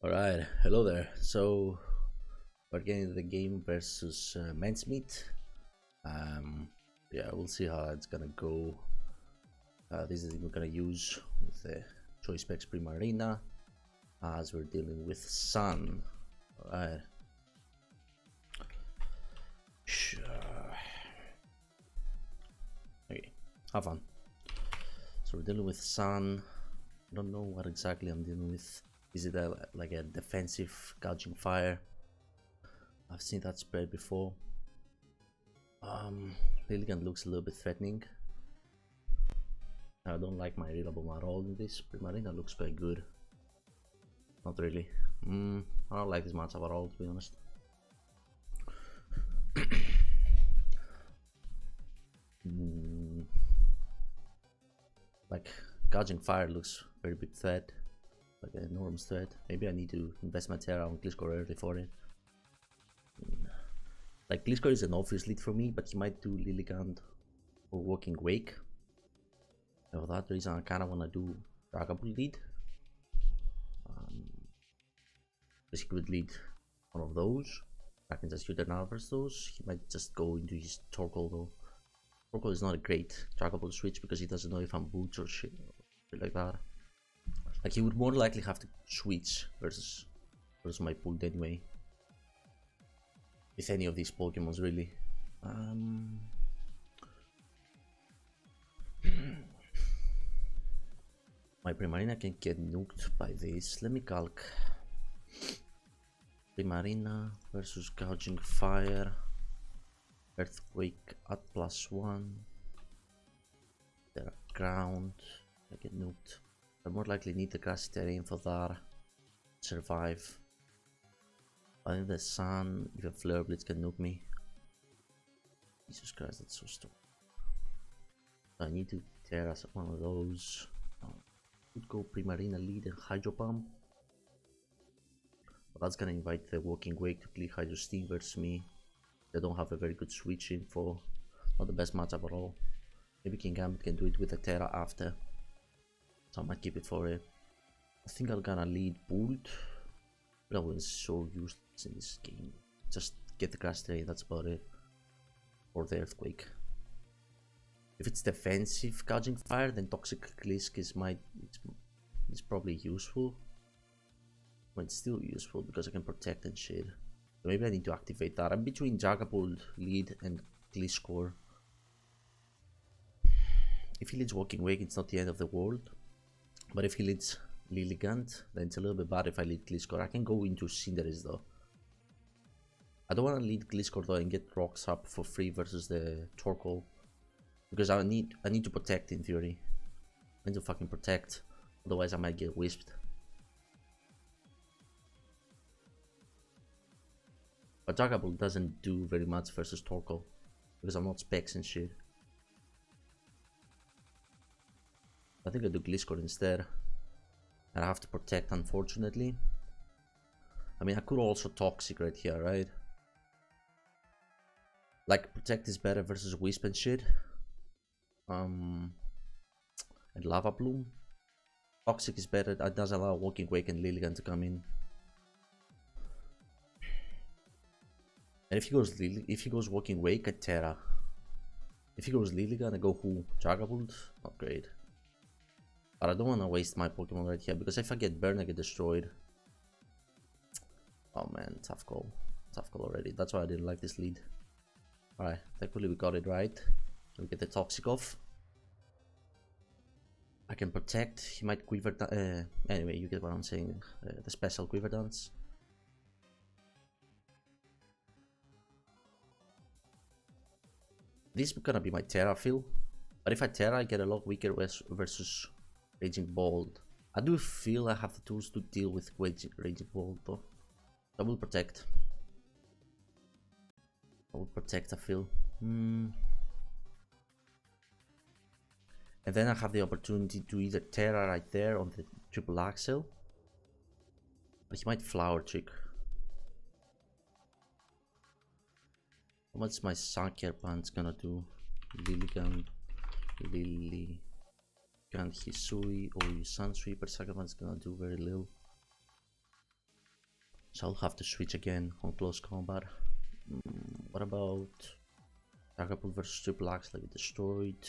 Alright, hello there. So we're getting the game versus mncmt. Yeah, we'll see how it's gonna go. This is we're gonna use with the Choice Specs Premier Arena as we're dealing with Sun. Alright. Sure. Okay, have fun. So we're dealing with Sun. I don't know what exactly I'm dealing with. Is it like a defensive gouging fire? I've seen that spread before. Lilligant looks a little bit threatening. I don't like my readable at all in this. Primarina looks very good. Not really. I don't like this matchup at all, to be honest. Like gouging fire looks very big threat, like an enormous threat. Maybe I need to invest my Terra on Gliscor early for it. Like Gliscor is an obvious lead for me, but he might do Lilligant or Walking Wake. And for that reason, I kind of want to do Dragapult lead. Because he could lead one of those. I can just shoot another versus those. He might just go into his Torkoal though. Torkoal is not a great Dragapult switch because he doesn't know if I'm boots or shit like that. Like he would more likely have to switch versus my pool anyway. With any of these Pokemons really. My Primarina can get nuked by this. Let me calc. Primarina versus Gouging Fire. Earthquake at +1. There are ground. I get nuked. I more likely need the grassy terrain for that. Survive. I think the Sun, even Flare Blitz can nuke me. Jesus Christ, that's so strong. I need to tear us one of those. Could go Primarina lead and Hydro Pump. But that's gonna invite the Walking Wake to play Hydro Steam versus me. They don't have a very good switch info. Not the best matchup at all. Maybe King Gambit can do it with a Terra after. So I might keep it for it. I think I'm gonna lead Bolt. But I was so useless in this game. Just get the grass terrain, that's about it. Or the Earthquake. If it's defensive gouging fire, then Toxic Glisk is it's probably useful. But it's still useful because I can protect and shit. So maybe I need to activate that. I'm between Dragapult lead and Gliscor. If he leads Walking Wake, it's not the end of the world. But if he leads Lilligant, then it's a little bit bad if I lead Gliscor. I can go into Cinderace though. I don't want to lead Gliscor though and get rocks up for free versus the Torkoal. Because I need to protect in theory. I need to fucking protect. Otherwise I might get wisped. But Dragapult doesn't do very much versus Torkoal. Because I'm not specs and shit. I think I do Gliscor instead. And I have to protect, unfortunately. I mean, I could also Toxic right here, right? Like, protect is better versus Wisp and shit. And Lava Plume. Toxic is better. That does allow Walking Wake and Lilligant to come in. And if he goes Walking Wake, at Terra. If he goes Lilligant, I go who? Dragapult? Not great. But I don't want to waste my Pokemon right here because if I get burned, I get destroyed. Oh man, tough call. Tough call already. That's why I didn't like this lead. Alright, thankfully we got it right. We get the Toxic off. I can protect. He might Quiver. Anyway, you get what I'm saying. The special Quiver Dance. This is gonna be my Terra fill. But if I Terra, I get a lot weaker versus Raging Bolt. I do feel I have the tools to deal with Raging Bolt though. I will protect. I will protect, I feel. And then I have the opportunity to either Terra right there on the triple axle. But he might Flower Trick. How much my Sunker Punch gonna do? Lilligant, Hisui or Sunsweeper. Sunker Punch gonna do very little. So I'll have to switch again on close combat. What about Dragapult versus Triple Axe, like destroyed?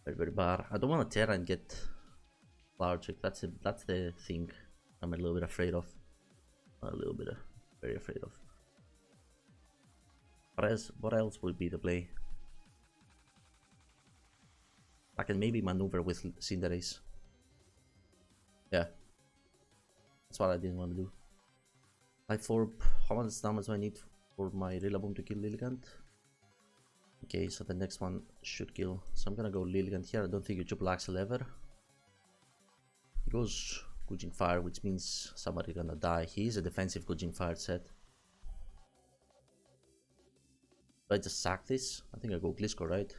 Very, very bad. I don't want to Terra and get large. That's the thing I'm a little bit afraid of. Very afraid of. What else would be the play? I can maybe maneuver with Cinderace. Yeah. That's what I didn't want to do. Life Orb, how much damage do I need for my Rillaboom to kill Lilligant? Okay, so the next one should kill. So I'm gonna go Lilligant here. I don't think you Triple Axel ever. He goes Gujing Fire, which means somebody gonna die. He is a defensive Gujing Fire set. Do I just sack this? I think I go Gliscor, right?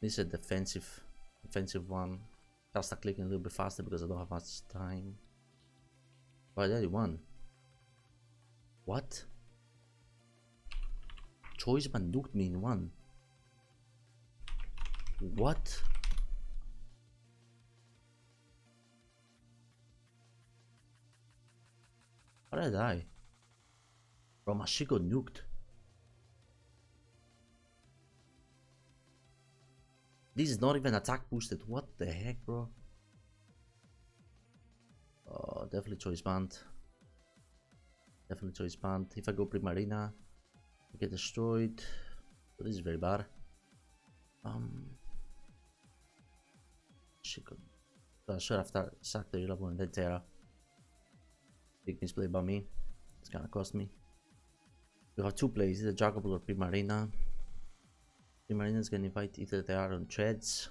This is a defensive one. I'll start clicking a little bit faster because I don't have much time. But I already won. What? Choiceman nuked me in one. What? How did I die? Bro, my shit got nuked. This is not even attack boosted. What the heck, bro? Oh, definitely choice band. Definitely choice band. If I go Primarina, I get destroyed. So this is very bad. Shit. So I should have sacked the Rillaboom and then Terra. Big misplay by me. It's gonna cost me. We have two plays, either Dragapult or Primarina. Primarina is gonna invite either they are on treads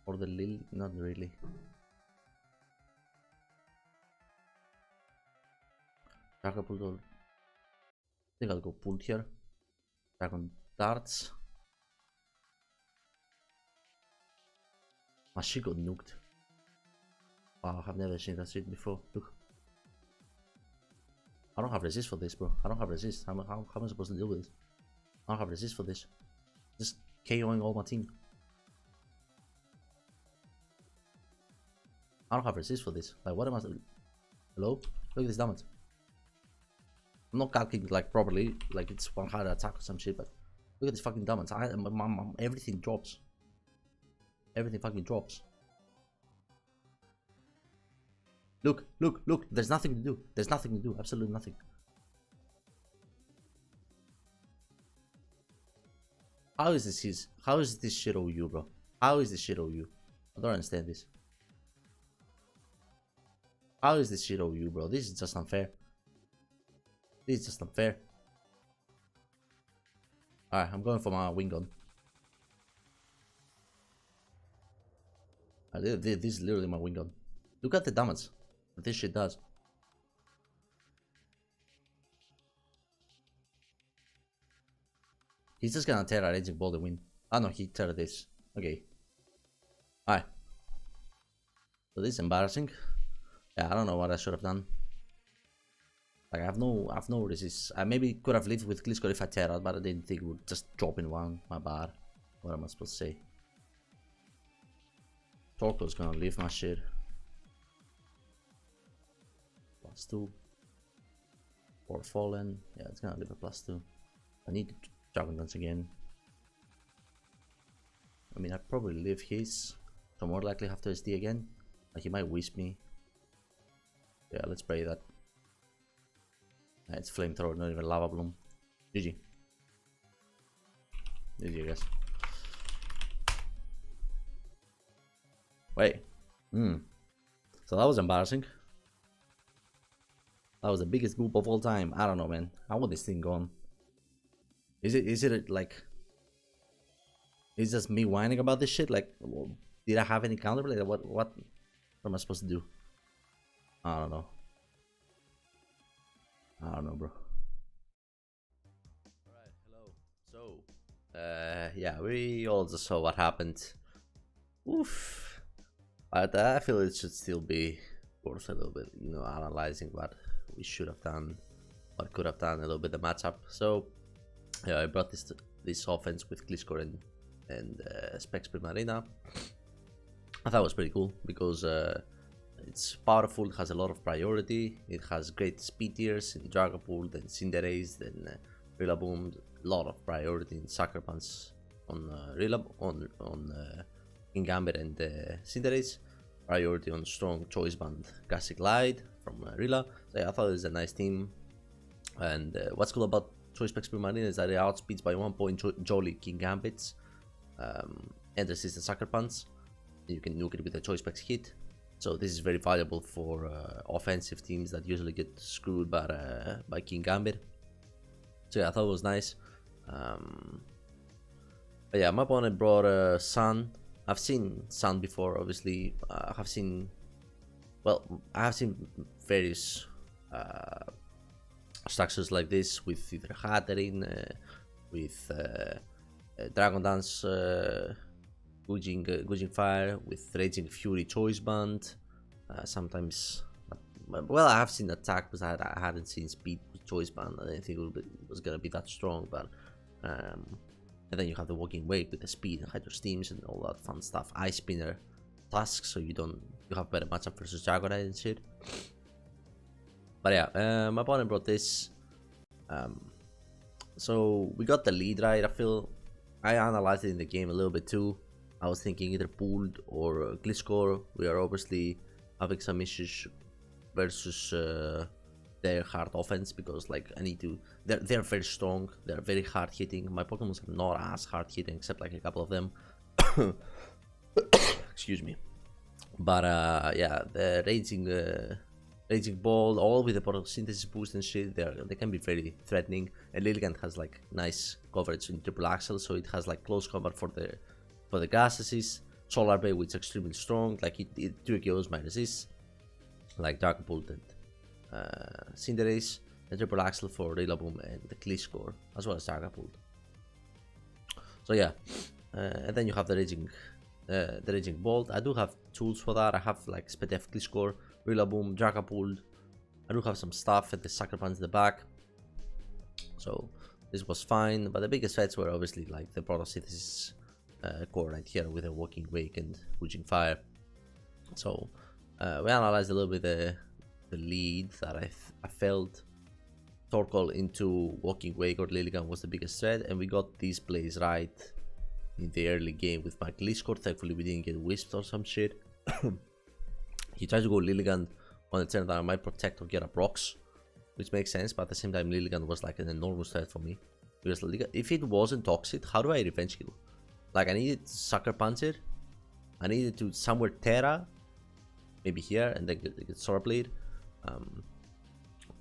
or the Lil. Not really. Dragapult or I think I'll go pull here. Dragon darts. My shit got nuked. Wow, I've never seen that shit before. Look. I don't have resist for this, bro. I don't have resist. How am I supposed to deal with this? I don't have resist for this. Just KOing all my team. I don't have resist for this. Like, what am I... Hello? Look at this damage. I'm not calculating like properly, like it's 100 attack or some shit, but look at this fucking damage. Everything drops. Everything fucking drops. Look, look, look. There's nothing to do. There's nothing to do. Absolutely nothing. How is this his? How is this shit OU, bro? How is this shit OU? I don't understand this. How is this shit OU, bro? This is just unfair. This is just unfair. Alright, I'm going for my wing gun. This is literally my wing gun. Look at the damage that this shit does. He's just gonna tear a Raging Ball and win. Ah no, he tear this. Okay. Alright. So this is embarrassing. Yeah, I don't know what I should have done. Like I have no resist. I maybe could have lived with Gliscor if I tear out, but I didn't think it would just drop in one. My bad. What am I supposed to say? Torko's gonna leave my shit. +2. Or Fallen. Yeah, it's gonna leave a +2. I need to Dragon Dance again. I mean, I probably leave his. So more likely have to SD again. Like he might wisp me. Yeah, let's pray that. It's Flamethrower, not even Lava Bloom. GG. GG, I guess. Wait. So that was embarrassing. That was the biggest goop of all time. I don't know, man. I want this thing gone. Is it like... Is just me whining about this shit? Like, did I have any counterplay? What am I supposed to do? I don't know. I don't know, bro. Alright, hello. So, yeah, we all just saw what happened. Oof. But I feel it should still be worth a little bit, you know, analyzing what we should have done, what could have done, a little bit the matchup. So, Yeah, I brought this offense with Gliscor and Specs Primarina. I thought it was pretty cool because it's powerful, it has a lot of priority, it has great speed tiers in Dragapult, then Cinderace, then Rillaboom, a lot of priority in Sucker Punch on Kingambit and Cinderace, priority on strong Choice Band Grassy Glide from Rilla. So yeah, I thought it was a nice team. And what's cool about Choice Specs Primarina is that it outspeeds by 1 point Jolly Kingambits and resistant Sucker Punch. You can nuke it with a Choice Specs hit. So this is very valuable for offensive teams that usually get screwed by Kingambit. So yeah, I thought it was nice. But yeah, my opponent brought Sun. I've seen Sun before, obviously. I have seen various structures like this with either Hatterin, with Dragon Dance, Gouging Fire, with Raging Fury Choice Band. Sometimes, well, I have seen Attack, but I hadn't seen Speed with Choice Band. I didn't think it was gonna be that strong, but and then you have the Walking Wake with the speed and Hydro Steams and all that fun stuff. Ice Spinner Tusk, so you have better matchup versus Dragonite and shit. But yeah, my opponent brought this. So we got the lead right. I analyzed it in the game a little bit too. I was thinking either Pooled or Gliscor. We are obviously having some issues versus their hard offense because like they're very strong, they're very hard hitting. My Pokemons are not as hard hitting except like a couple of them. Excuse me. But yeah, the Raging Ball, all with the photosynthesis boost and shit, they can be very threatening. And Lilligant has like nice coverage in Triple Axle, so it has like close combat for the Grass Assist. Solar Bay, which is extremely strong, like it 2 KOs my resist, like Dragapult and Cinderace, and Triple Axle for Rillaboom and the Gliscor, as well as Dragapult. So yeah, and then you have the Raging Bolt. I do have tools for that. I have like Spedef, Gliscor, Rillaboom, Dragapult. I do have some stuff at the Sucker Punch in the back. So this was fine, but the biggest threats were obviously like the photosynthesis core right here with a Walking Wake and Gouging Fire. So we analyzed a little bit the lead that I felt Torkoal into Walking Wake or Lilligant was the biggest threat, and we got these plays right in the early game with my Gliscor. Thankfully we didn't get whisped or some shit. He tried to go Lilligant on the turn that I might protect or get up rocks, which makes sense, but at the same time Lilligant was like an enormous threat for me. Because if it wasn't Toxic, how do I revenge kill? Like I needed to Sucker Punch it, I needed to somewhere Terra, maybe here, and then get Solar Blade.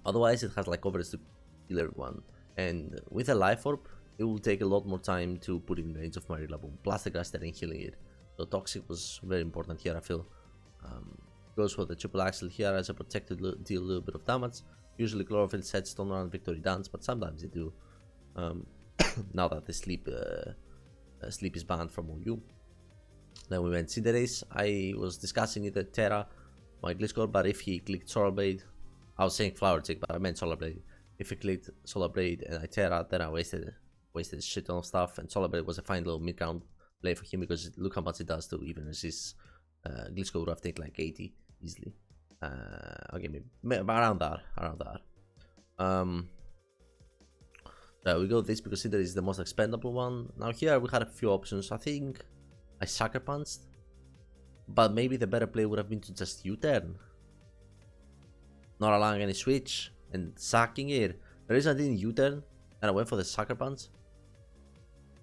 Otherwise it has like coverage to kill everyone. And with a Life Orb, it will take a lot more time to put it in range of my Rillaboom, plus the Grass Terrain healing it. So Toxic was very important here, I feel. Goes for the Triple Axle here as a protected deal a little bit of damage. Usually Chlorophyll sets don't run Victory Dance, but sometimes they do. Now that the sleep is banned from OU. Then we went Cinderace. I was discussing either Terra, my Gliscor, but if he clicked Solar Blade, I was saying Flower Tick, but I meant Solar Blade. If he clicked Solar Blade and I Terra, then I wasted shit ton of stuff, and Solar Blade was a fine little mid-round play for him because look how much it does to even resist. Gliscor would have taken like 80 easily. Okay, maybe around that. Yeah, we go this because Cinderace is the most expendable one. Now here we had a few options. I think I Sucker Punched, but maybe the better play would have been to just U-turn, not allowing any switch and sacking it. The reason I didn't U-turn and I went for the Sucker Punch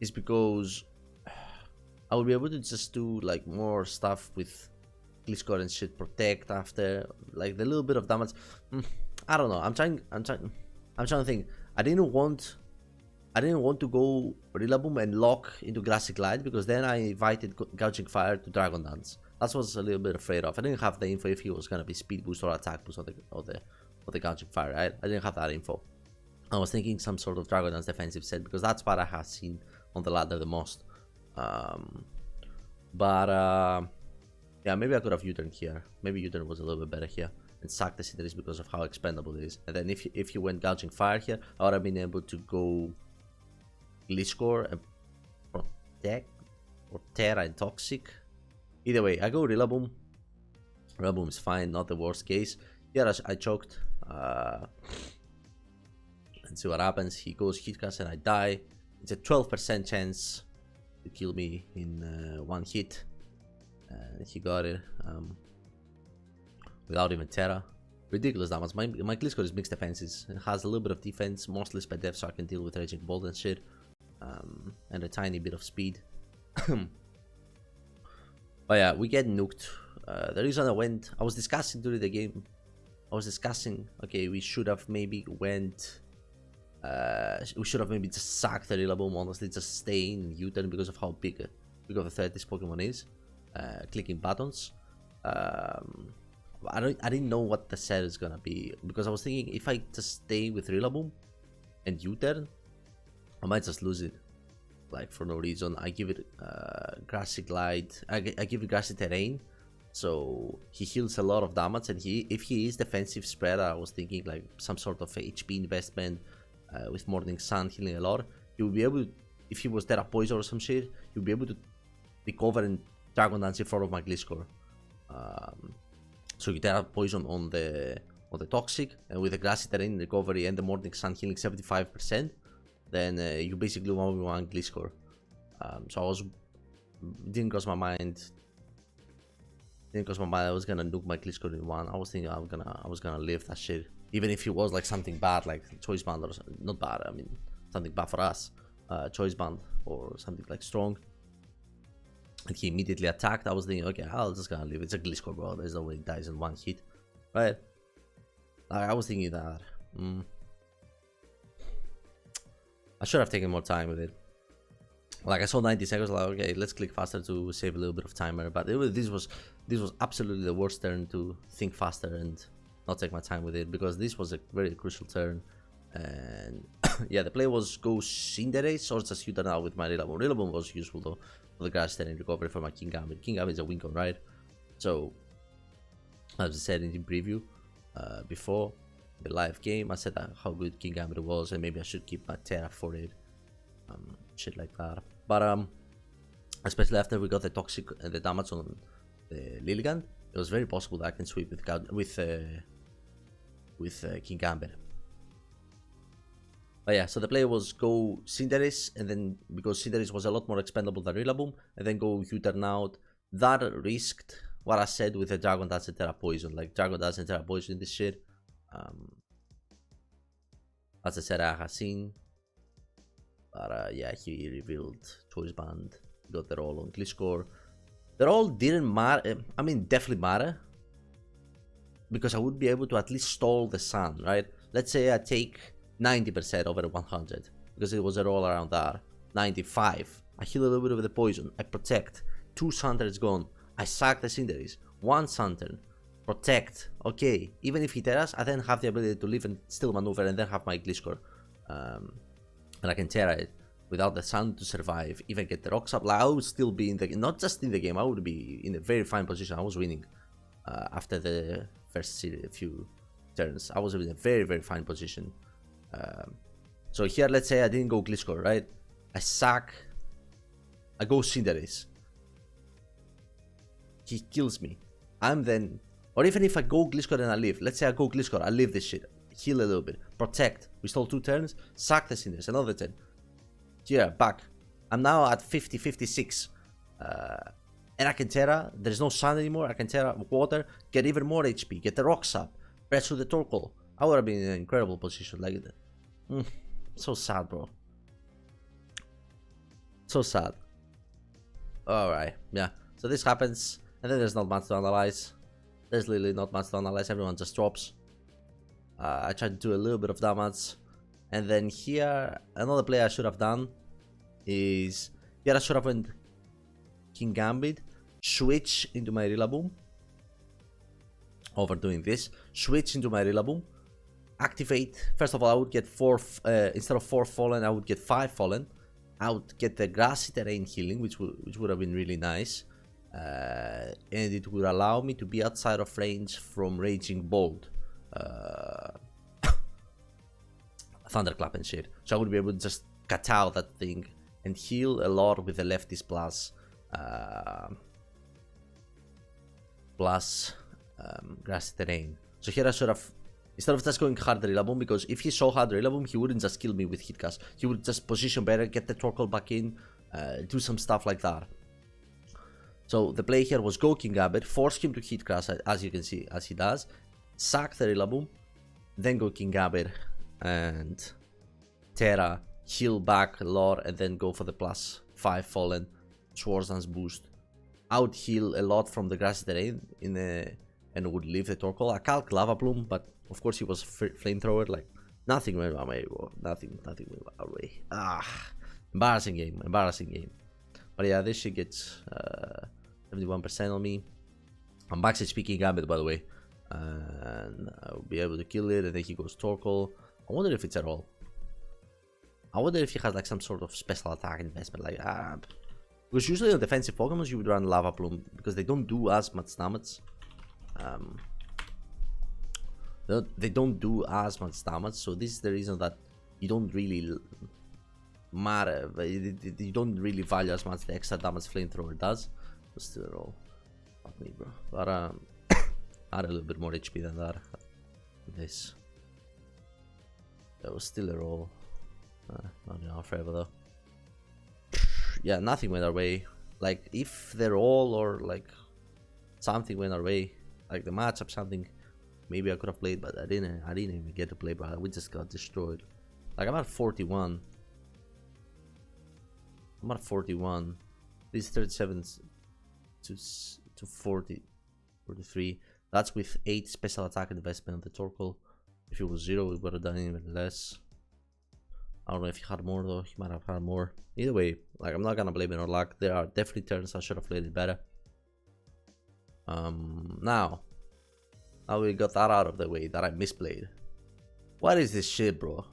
is because I will be able to just do like more stuff with Gliscor and shit, protect after like the little bit of damage. I don't know. I'm trying to think. I didn't want to go Rillaboom and lock into Grassy Glide because then I invited Gouging Fire to Dragon Dance. That's what I was a little bit afraid of. I didn't have the info if he was gonna be speed boost or attack boost or the Gouging Fire. Right? I didn't have that info. I was thinking some sort of Dragon Dance defensive set because that's what I have seen on the ladder the most. Yeah, maybe I could have U-turned here. Maybe U-turn was a little bit better here and sack the Cinderace because of how expendable it is. And then if you went Gouging Fire here, I would have been able to go Gliscor and Protect or Terra and Toxic. Either way, I go Rillaboom. Rillaboom is fine, not the worst case. Here I choked. Let's see what happens. He goes Hitcast and I die. It's a 12% chance to kill me in one hit. He got it without even Terra. Ridiculous damage. My Gliscor is mixed defenses. It has a little bit of defense, mostly sped def, so I can deal with Raging Bolt and shit. And a tiny bit of speed. But yeah, we get nuked. The reason I was discussing during the game. Okay, we should have maybe went. We should have maybe just sacked the Rillaboom, honestly, just stay in U-turn because of how big of a threat this Pokemon is. Clicking buttons. I didn't know what the set is gonna be because I was thinking if I just stay with Rillaboom and U-turn, I might just lose it, like for no reason. I give it Grassy Glide. I give it Grassy Terrain, so he heals a lot of damage. And if he is defensive spreader, I was thinking like some sort of HP investment with Morning Sun healing a lot. He will be able to, if he was Terra Poison or some shit, he will be able to recover and Dragon Dance in front of my Gliscor. So you Terra Poison on the Toxic, and with the Grassy Terrain recovery and the Morning Sun healing 75%, then you basically 1v1 Gliscor. So didn't cross my mind. I was gonna nuke my Gliscor in one. I was thinking I was gonna live that shit, even if it was like something bad, like Choice Band or not bad. I mean something bad for us, Choice Band or something like strong. And he immediately attacked. I was thinking, okay, I'll just gonna live. It's a Gliscor, bro. There's no way he dies in one hit, right? I was thinking that. I should have taken more time with it. Like I saw 90 seconds, like okay, let's click faster to save a little bit of timer. But this was absolutely the worst turn to think faster and not take my time with it, because this was a very crucial turn. And yeah, the play was go Cinderace or just U-turn out with my Rillaboom. Rillaboom was useful though for the Grass Terrain recovery for my King Gambit. King Gambit is a win con, right? So as I said in the preview before the live game, I said how good King Gambit was and maybe I should keep my Terra for it. Shit like that. But especially after we got the Toxic and the damage on the Lilligant, it was very possible that I can sweep with King Gambit. But yeah, so the play was go Cinderace, and then because Cinderace was a lot more expendable than Rillaboom, and then go U-turn out. That risked what I said with the Dragon Dance and Terra Poison, like Dragon Dance and Terra Poison in this shit. As I said, I have seen. But yeah, he revealed Choice Band, got the roll on Gliscor. The roll didn't matter, I mean definitely matter, because I would be able to at least stall the Sun, right? Let's say I take 90% over 100, because it was a roll around that. 95, I heal a little bit of the poison, I protect, 2 Sunturns gone, I sack the Cinderace, 1 Sunturn, protect, okay, even if he Terras, I then have the ability to live and still maneuver and then have my Gliscor. And I can Terra it without the Sun to survive, even get the rocks up. Like I would still be in the, not just in the game, I would be in a very fine position. I was winning after the first few turns. I was in a very, very fine position. So here, let's say I didn't go Gliscor, right? I sack, I go Cinderace. He kills me. I'm then, or even if I go Gliscor and I live, let's say I go Gliscor, I live this shit. Heal a little bit, protect, we stole 2 turns, sack the Cinderace, another 10. Here, back. I'm now at 50, 56. And I can Terra, there's no Sun anymore, I can Terra water, get even more HP, get the rocks up, press through the Torkoal. I would have been in an incredible position, like that. So sad, bro. So sad. Alright, yeah. So this happens, and then there's not much to analyze. There's literally not much to analyze, everyone just drops. I tried to do a little bit of damage, and then here another play I should have done is here I should have went King Gambit, switch into my Rillaboom, overdoing this, switch into my Rillaboom, activate. First of all, I would get 4 instead of 4 fallen, I would get 5 fallen. I would get the Grassy Terrain healing, which would have been really nice, and it would allow me to be outside of range from Raging Bolt. Thunderclap and shit, so I would be able to just cut out that thing and heal a lot with the lefties plus grassy terrain. So here I should have, instead of just going hard Rillaboom, because if he saw hard Rillaboom, he wouldn't just kill me with Hitcast. He would just position better, get the Torkoal back in, do some stuff like that. So the play here was go King Gambit, force him to Hitcast, as you can see, as he does, sack the Rillaboom, then go King Gambit and Terra, heal back a lot, and then go for the +5 Fallen, Swords Dance boost. I would heal a lot from the grassy terrain and would leave the Torkoal. I calc Lava Plume, but of course he was flamethrower. Like nothing went my way, bro. Nothing went my way. Embarrassing game. But yeah, this shit gets 71% on me. I'm back to speaking Gambit, by the way, and I'll be able to kill it. And then he goes Torkoal. I wonder if it's at all. I wonder if he has like some sort of special attack investment, like because usually on defensive Pokemon you would run Lava Plume because they don't do as much damage. They don't do as much damage, so this is the reason that you don't really matter. You don't really value as much the extra damage Flamethrower does. But still a roll. Fuck me, bro. But I had a little bit more HP than that. This. That was still a roll. Not enough forever though. Yeah, nothing went our way. Like if the roll or like something went our way, like the matchup, something maybe I could have played, but I didn't even get to play, bro. We just got destroyed. Like I'm at 41. I'm at 41. This 37 to 43. That's with 8 special attack investment on the Torkoal. If it was 0, we would have done even less. I don't know if he had more though. He might have had more. Either way, like I'm not gonna blame it on luck. There are definitely turns I should have played it better. Now we got that out of the way that I misplayed. What is this shit, bro?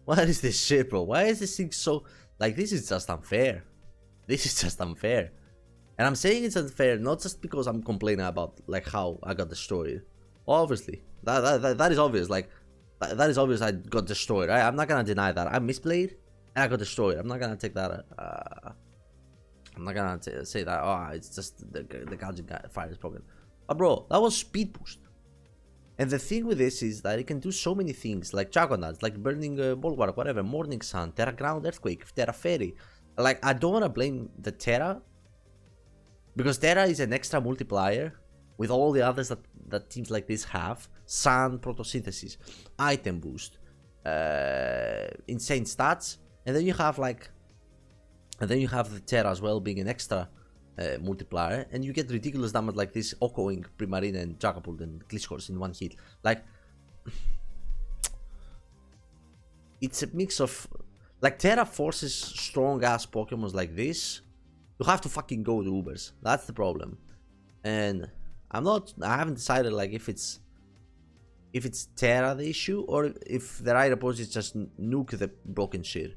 What is this shit, bro? Why is this thing so like this is just unfair? This is just unfair. And I'm saying it's unfair not just because I'm complaining about like how I got destroyed. Obviously, that is obvious. Like that is obvious. I got destroyed. Right? I'm not gonna deny that I misplayed and I got destroyed. I'm not gonna take that. I'm not gonna say that. Oh, it's just the gouging fire is broken. But bro, that was speed boost. And the thing with this is that it can do so many things, like Dragonauts, like Burning Bulwark, whatever, Morning Sun, Terra Ground Earthquake, Terra Fairy. Like I don't wanna blame the Terra because Terra is an extra multiplier with all the others that teams like this have. Sun, Photosynthesis, Item Boost, insane stats, and then you have like, and then you have the Terra as well being an extra multiplier, and you get ridiculous damage like this Okoing, Primarina, and Dragapult and Gliscors in one hit. Like, it's a mix of, like Terra forces strong ass Pokemons like this. You have to fucking go to Ubers. That's the problem, and I haven't decided like if it's Terra the issue or if the right approach is just nuke the broken shit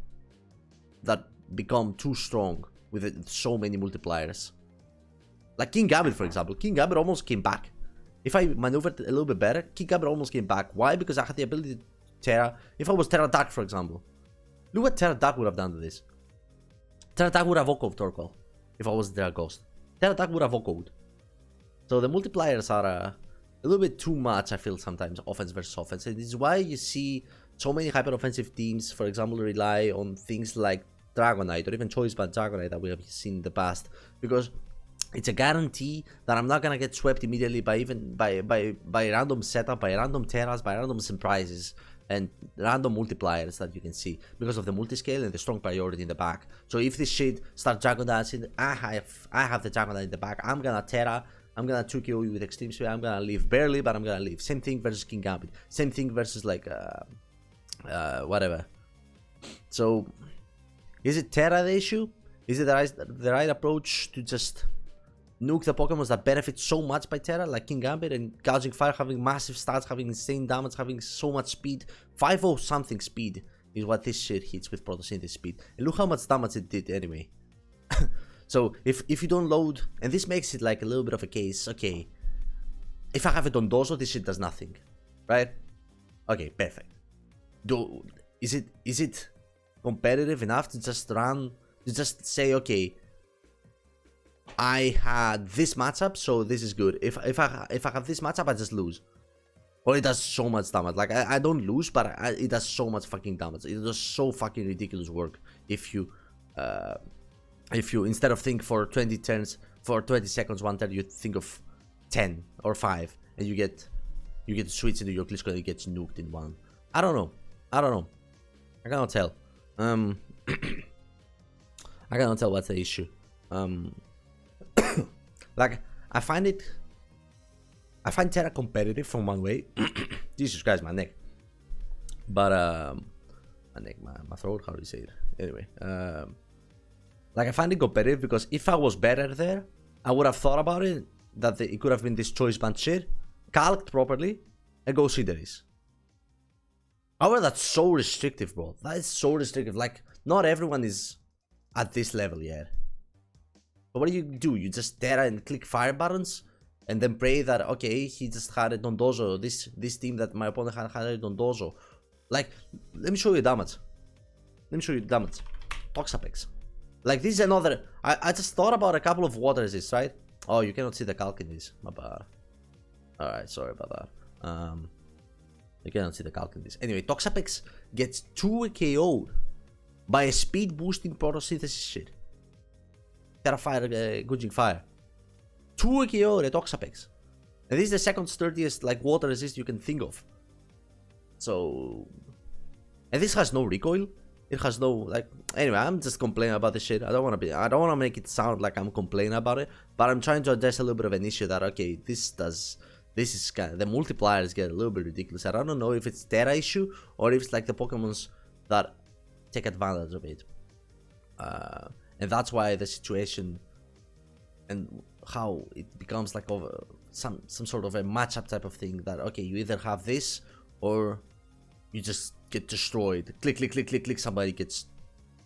that become too strong with so many multipliers. Like King Gambit, for example. King Gambit almost came back. If I maneuvered a little bit better, King Gambit almost came back. Why? Because I had the ability to Terra. If I was Terra Dark, for example. Look what Terra Dark would have done to this. Terra Dark would have Oko Torkoal. If I was Terra Ghost. Terra Dark would have Oko'd. So the multipliers are a little bit too much, I feel, sometimes, offense versus offense. And this is why you see so many hyper-offensive teams, for example, rely on things like Dragonite or even Choice Band Dragonite that we have seen in the past, because it's a guarantee that I'm not gonna get swept immediately by random setup, by random Terras, by random surprises and random multipliers that you can see because of the multiscale and the strong priority in the back. So if this shit starts Dragon Dancing, I have the Dragonite in the back. I'm gonna Terra. I'm gonna 2KO you with Extreme Speed. I'm gonna leave barely, but I'm gonna leave. Same thing versus King Gambit. Same thing versus like whatever. So is it Terra the issue? Is it the right approach to just nuke the Pokemons that benefit so much by Terra, like King Gambit and Gouging Fire, having massive stats, having insane damage, having so much speed? 5-0 something speed is what this shit hits with Photosynthesis speed. And look how much damage it did anyway. So if you don't load, and this makes it like a little bit of a case, okay, if I have it on Dozo, this shit does nothing, right? Okay, perfect. Is it competitive enough to just say, okay, I had this matchup, so this is good. If I have this matchup, I just lose. Or it does so much damage. Like, I don't lose, but it does so much fucking damage. It does so fucking ridiculous work if you instead of think for 20 turns, for 20 seconds one turn, you think of 10 or 5, and you get to switch into your Klitschko and it gets nuked in one. I don't know. I cannot tell. I cannot tell what's the issue. Like, I find Terra competitive from one way. Jesus Christ, my neck. But my neck, my throat, how do you say it? Anyway, like, I find it competitive because if I was better there, I would have thought about it, that it could have been this choice band shit, calced properly, and go see there is. However, that's so restrictive, bro. That is so restrictive. Like, not everyone is at this level yet. But what do? You just Terra and click fire buttons, and then pray that, okay, he just had a Dondozo. This team that my opponent had a Dondozo. Like, let me show you damage. Toxapex. Like, this is another. I just thought about a couple of water resists, right? Oh, you cannot see the calc in this. My bad. Alright, sorry about that. You cannot see the calc in this. Anyway, Toxapex gets 2 KO'd by a speed boosting photosynthesis shit. Terra Fire, Gujing Fire. 2 KO'd at Toxapex. And this is the second sturdiest, like, water resist you can think of. So. And this has no recoil. It has no, like, anyway, I'm just complaining about this shit. I don't want to make it sound like I'm complaining about it, but I'm trying to address a little bit of an issue that, okay, this is kind of, the multipliers get a little bit ridiculous. I don't know if it's Terra issue or if it's like the Pokemons that take advantage of it. And that's why the situation and how it becomes like over some sort of a matchup type of thing, that, okay, you either have this or you just get destroyed. Click, click, click, click, click. Somebody gets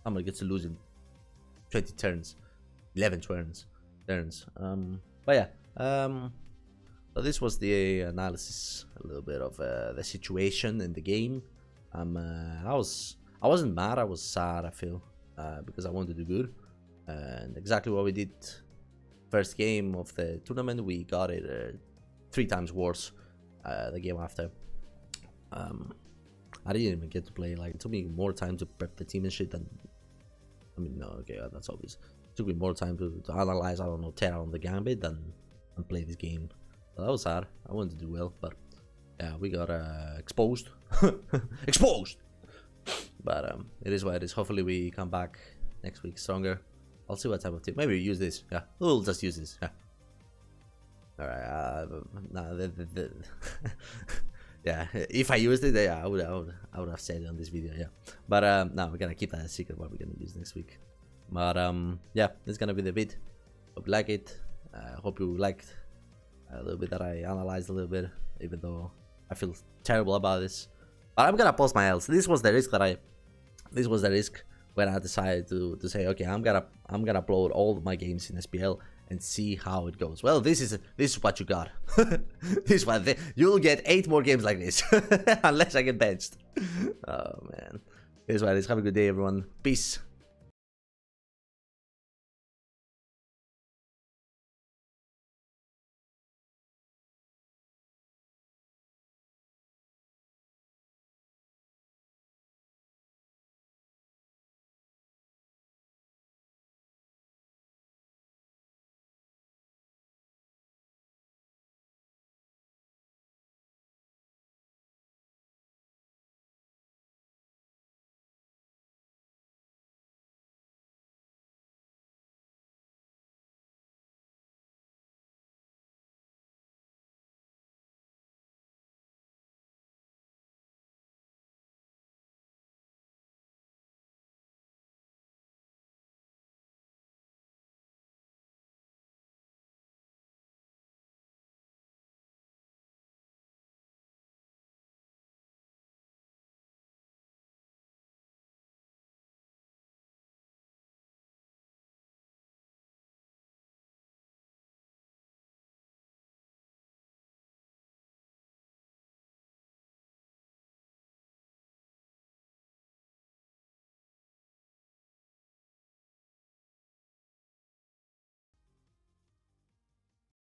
to lose in 20 turns, 11 turns. But yeah. So this was the analysis, a little bit of the situation in the game. I wasn't mad. I was sad, I feel, because I wanted to do good, and exactly what we did. First game of the tournament, we got it 3 times worse. The game after. I didn't even get to play. Like, it took me more time to prep the team and shit than. I mean, no, okay, that's obvious. It took me more time to analyze, I don't know, Terra on the Gambit than play this game. So that was sad. I wanted to do well, but yeah, we got exposed. Exposed! But it is what it is. Hopefully we come back next week stronger. I'll see what type of team. Maybe we use this. Yeah, we'll just use this. Yeah. Alright, nah, yeah, if I used it, yeah, I would have said it on this video, yeah. But no, we're gonna keep that a secret what we're gonna use next week. But yeah, this is gonna be the vid. Hope you like it. Hope you liked a little bit that I analyzed a little bit, even though I feel terrible about this. But I'm gonna post my L's. This was the risk when I decided to say, okay, I'm gonna upload all my games in SPL and see how it goes. Well, this is what you got. This one, you'll get 8 more games like this, unless I get benched. Oh man, here's what it is. Have a good day, everyone. Peace.